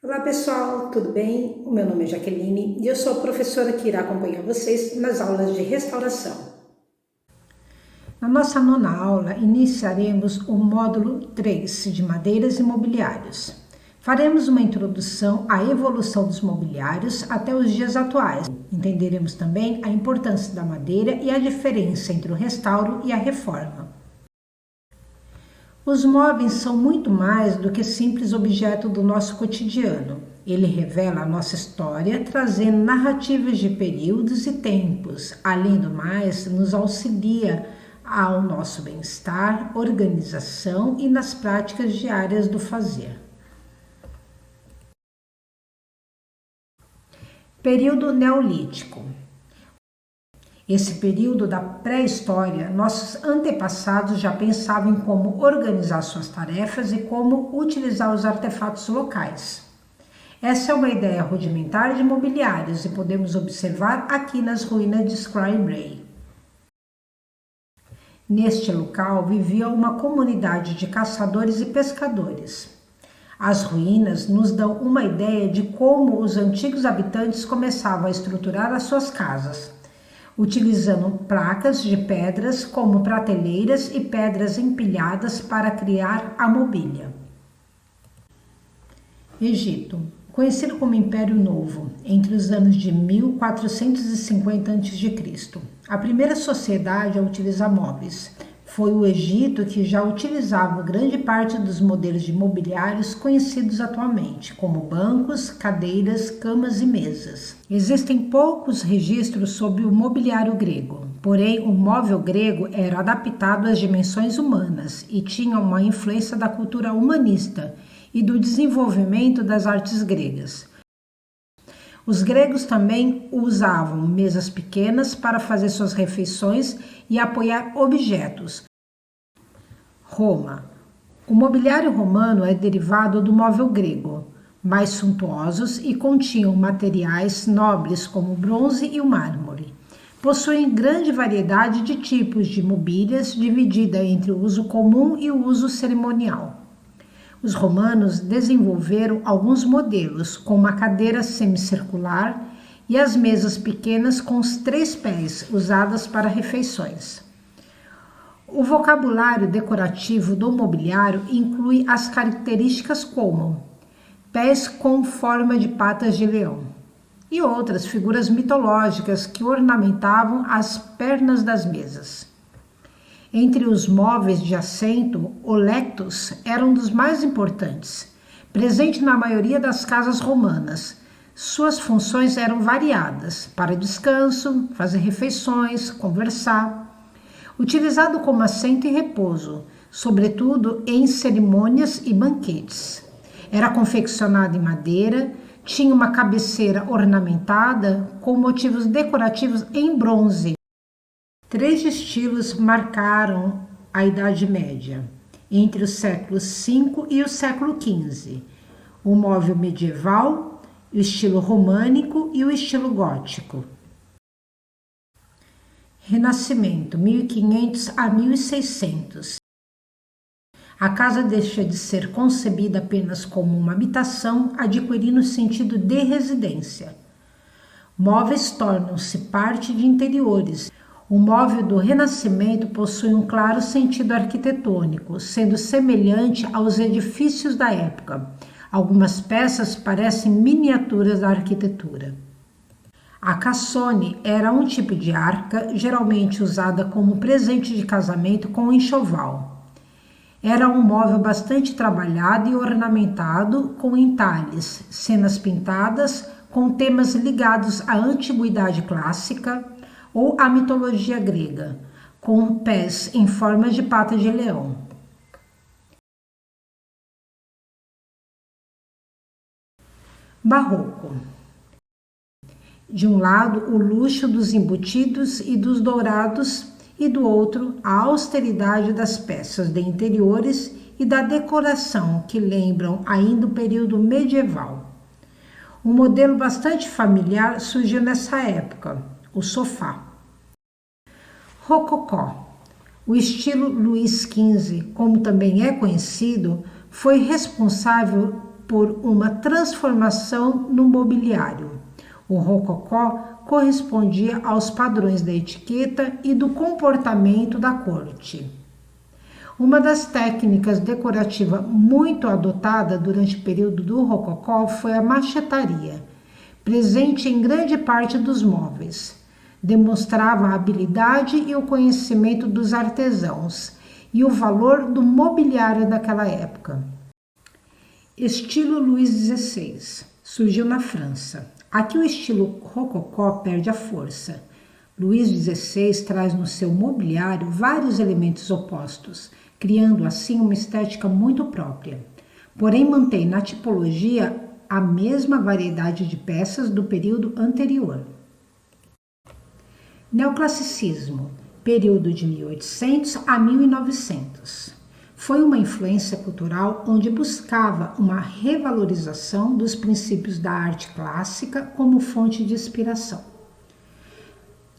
Olá pessoal, tudo bem? O meu nome é Jaqueline e eu sou a professora que irá acompanhar vocês nas aulas de restauração. Na nossa nona aula, iniciaremos o módulo 3 de madeiras e mobiliários. Faremos uma introdução à evolução dos mobiliários até os dias atuais. Entenderemos também a importância da madeira e a diferença entre o restauro e a reforma. Os móveis são muito mais do que simples objeto do nosso cotidiano. Ele revela a nossa história, trazendo narrativas de períodos e tempos. Além do mais, nos auxilia ao nosso bem-estar, organização e nas práticas diárias do fazer. Período Neolítico. Esse período da pré-história, nossos antepassados já pensavam em como organizar suas tarefas e como utilizar os artefatos locais. Essa é uma ideia rudimentar de mobiliários e podemos observar aqui nas ruínas de Scrye Bray. Neste local vivia uma comunidade de caçadores e pescadores. As ruínas nos dão uma ideia de como os antigos habitantes começavam a estruturar as suas casas, utilizando placas de pedras como prateleiras e pedras empilhadas para criar a mobília. Egito, conhecido como Império Novo, entre os anos de 1450 a.C., a primeira sociedade a utilizar móveis. Foi o Egito que já utilizava grande parte dos modelos de mobiliários conhecidos atualmente, como bancos, cadeiras, camas e mesas. Existem poucos registros sobre o mobiliário grego, porém o móvel grego era adaptado às dimensões humanas e tinha uma influência da cultura humanista e do desenvolvimento das artes gregas. Os gregos também usavam mesas pequenas para fazer suas refeições e apoiar objetos. Roma. O mobiliário romano é derivado do móvel grego, mais suntuosos e continham materiais nobres como o bronze e o mármore. Possuem grande variedade de tipos de mobílias, dividida entre o uso comum e o uso cerimonial. Os romanos desenvolveram alguns modelos, como a cadeira semicircular e as mesas pequenas com os 3 pés, usadas para refeições. O vocabulário decorativo do mobiliário inclui as características como pés com forma de patas de leão e outras figuras mitológicas que ornamentavam as pernas das mesas. Entre os móveis de assento, o lectus era um dos mais importantes, presente na maioria das casas romanas. Suas funções eram variadas, para descanso, fazer refeições, conversar. Utilizado como assento e repouso, sobretudo em cerimônias e banquetes. Era confeccionado em madeira, tinha uma cabeceira ornamentada com motivos decorativos em bronze. 3 estilos marcaram a Idade Média, entre os séculos V e o século XV: o móvel medieval, o estilo românico e o estilo gótico. Renascimento, 1500 a 1600. A casa deixa de ser concebida apenas como uma habitação, adquirindo o sentido de residência. Móveis tornam-se parte de interiores. O móvel do Renascimento possui um claro sentido arquitetônico, sendo semelhante aos edifícios da época. Algumas peças parecem miniaturas da arquitetura. A cassone era um tipo de arca, geralmente usada como presente de casamento com enxoval. Era um móvel bastante trabalhado e ornamentado com entalhes, cenas pintadas com temas ligados à antiguidade clássica ou à mitologia grega, com pés em forma de pata de leão. Barroco. De um lado, o luxo dos embutidos e dos dourados, e do outro, a austeridade das peças de interiores e da decoração, que lembram ainda o período medieval. Um modelo bastante familiar surgiu nessa época: o sofá. Rococó. O estilo Luís XV, como também é conhecido, foi responsável por uma transformação no mobiliário. O rococó correspondia aos padrões da etiqueta e do comportamento da corte. Uma das técnicas decorativas muito adotada durante o período do rococó foi a machetaria, presente em grande parte dos móveis. Demonstrava a habilidade e o conhecimento dos artesãos e o valor do mobiliário daquela época. Estilo Luís XVI. Surgiu na França. Aqui o estilo rococó perde a força. Luís XVI traz no seu mobiliário vários elementos opostos, criando assim uma estética muito própria. Porém, mantém na tipologia a mesma variedade de peças do período anterior. Neoclassicismo, período de 1800 a 1900. Foi uma influência cultural onde buscava uma revalorização dos princípios da arte clássica como fonte de inspiração.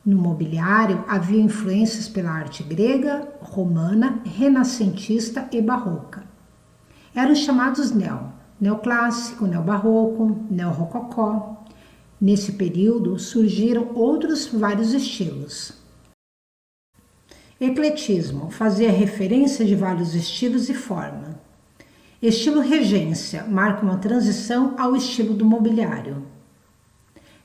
No mobiliário havia influências pela arte grega, romana, renascentista e barroca. Eram chamados neoclássico, neobarroco, neorrococó. Nesse período surgiram outros vários estilos. Ecletismo fazia referência de vários estilos e forma. Estilo regência marca uma transição ao estilo do mobiliário.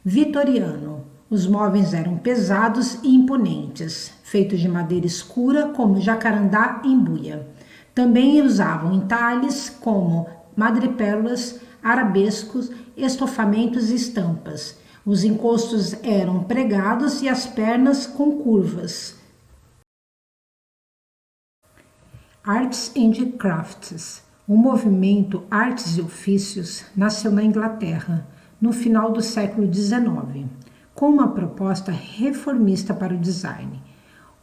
Vitoriano. Os móveis eram pesados e imponentes, feitos de madeira escura como jacarandá e embuia. Também usavam entalhes como madrepérolas, arabescos, estofamentos e estampas. Os encostos eram pregados e as pernas com curvas. Arts and Crafts. O movimento Artes e Ofícios nasceu na Inglaterra, no final do século XIX, com uma proposta reformista para o design.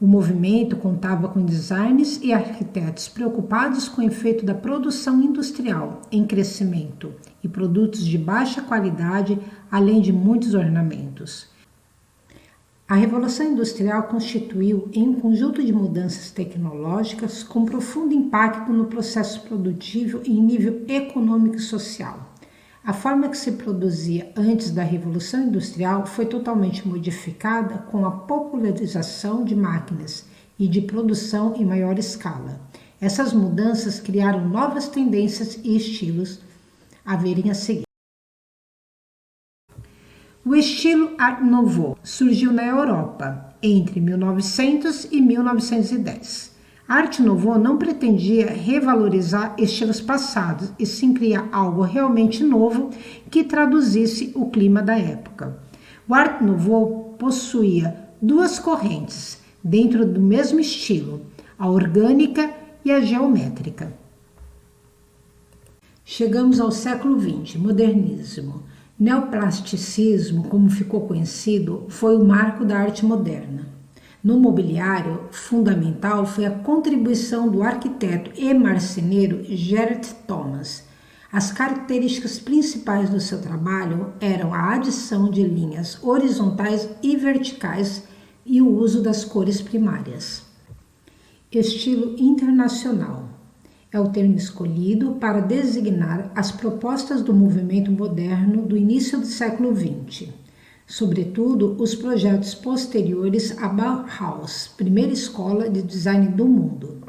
O movimento contava com designers e arquitetos preocupados com o efeito da produção industrial em crescimento e produtos de baixa qualidade, além de muitos ornamentos. A Revolução Industrial constituiu em um conjunto de mudanças tecnológicas com profundo impacto no processo produtivo em nível econômico e social. A forma que se produzia antes da Revolução Industrial foi totalmente modificada com a popularização de máquinas e de produção em maior escala. Essas mudanças criaram novas tendências e estilos a verem a seguir. O estilo Art Nouveau surgiu na Europa entre 1900 e 1910. A Art Nouveau não pretendia revalorizar estilos passados, e sim criar algo realmente novo que traduzisse o clima da época. O Art Nouveau possuía duas correntes dentro do mesmo estilo, a orgânica e a geométrica. Chegamos ao século XX, modernismo. Neoplasticismo, como ficou conhecido, foi o marco da arte moderna. No mobiliário, fundamental foi a contribuição do arquiteto e marceneiro Gerard Thomas. As características principais do seu trabalho eram a adição de linhas horizontais e verticais e o uso das cores primárias. Estilo internacional é o termo escolhido para designar as propostas do movimento moderno do início do século XX. Sobretudo, os projetos posteriores à Bauhaus, primeira escola de design do mundo.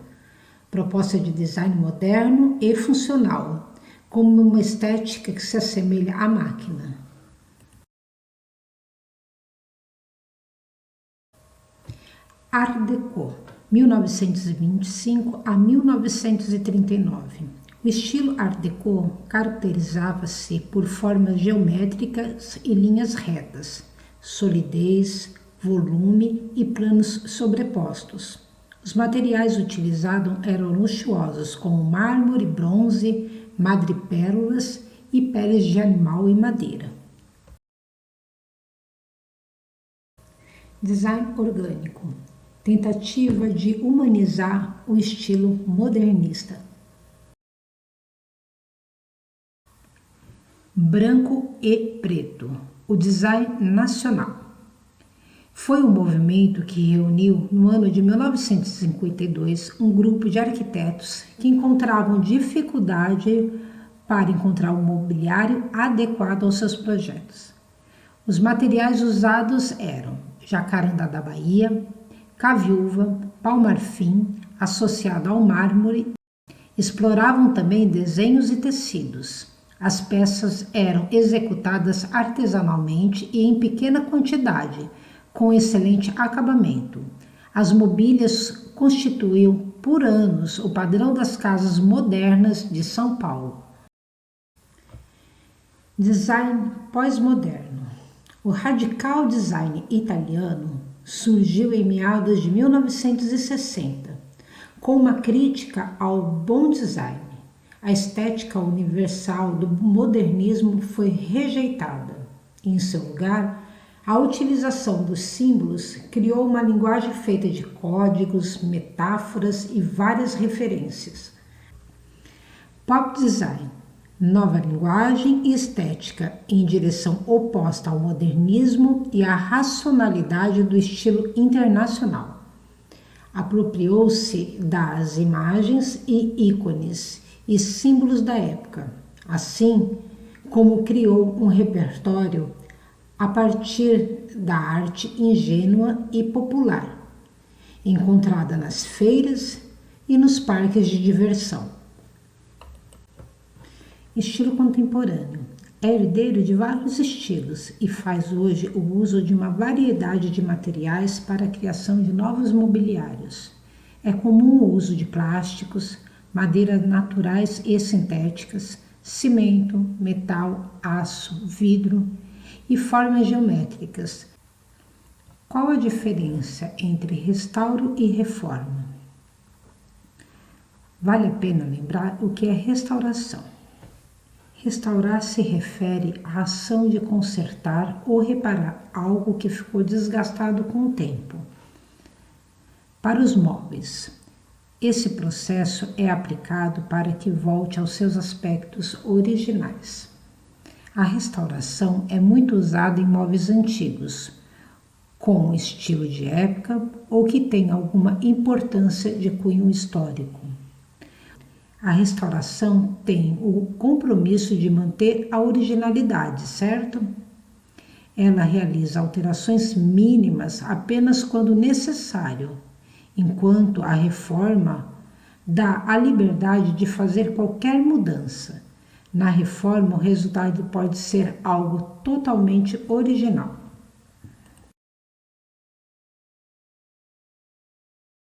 Proposta de design moderno e funcional, como uma estética que se assemelha à máquina. Art Deco, 1925 a 1939. O estilo Art Deco caracterizava-se por formas geométricas e linhas retas, solidez, volume e planos sobrepostos. Os materiais utilizados eram luxuosos, como mármore, bronze, madrepérolas e peles de animal e madeira. Design orgânico. Tentativa de humanizar o estilo modernista. Branco e preto, o design nacional. Foi um movimento que reuniu, no ano de 1952, um grupo de arquitetos que encontravam dificuldade para encontrar um mobiliário adequado aos seus projetos. Os materiais usados eram jacarandá da Bahia, caviúva, pau-marfim, associado ao mármore. Exploravam também desenhos e tecidos. As peças eram executadas artesanalmente e em pequena quantidade, com excelente acabamento. As mobílias constituíam por anos o padrão das casas modernas de São Paulo. Design pós-moderno. O radical design italiano surgiu em meados de 1960, com uma crítica ao bom design. A estética universal do modernismo foi rejeitada. Em seu lugar, a utilização dos símbolos criou uma linguagem feita de códigos, metáforas e várias referências. Pop design, nova linguagem e estética em direção oposta ao modernismo e à racionalidade do estilo internacional. Apropriou-se das imagens e ícones e símbolos da época, assim como criou um repertório a partir da arte ingênua e popular, encontrada nas feiras e nos parques de diversão. Estilo contemporâneo. É herdeiro de vários estilos e faz hoje o uso de uma variedade de materiais para a criação de novos mobiliários. É comum o uso de plásticos, madeiras naturais e sintéticas, cimento, metal, aço, vidro e formas geométricas. Qual a diferença entre restauro e reforma? Vale a pena lembrar o que é restauração. Restaurar se refere à ação de consertar ou reparar algo que ficou desgastado com o tempo. Para os móveis, esse processo é aplicado para que volte aos seus aspectos originais. A restauração é muito usada em móveis antigos, com estilo de época ou que tem alguma importância de cunho histórico. A restauração tem o compromisso de manter a originalidade, certo? Ela realiza alterações mínimas apenas quando necessário, enquanto a reforma dá a liberdade de fazer qualquer mudança. Na reforma, o resultado pode ser algo totalmente original.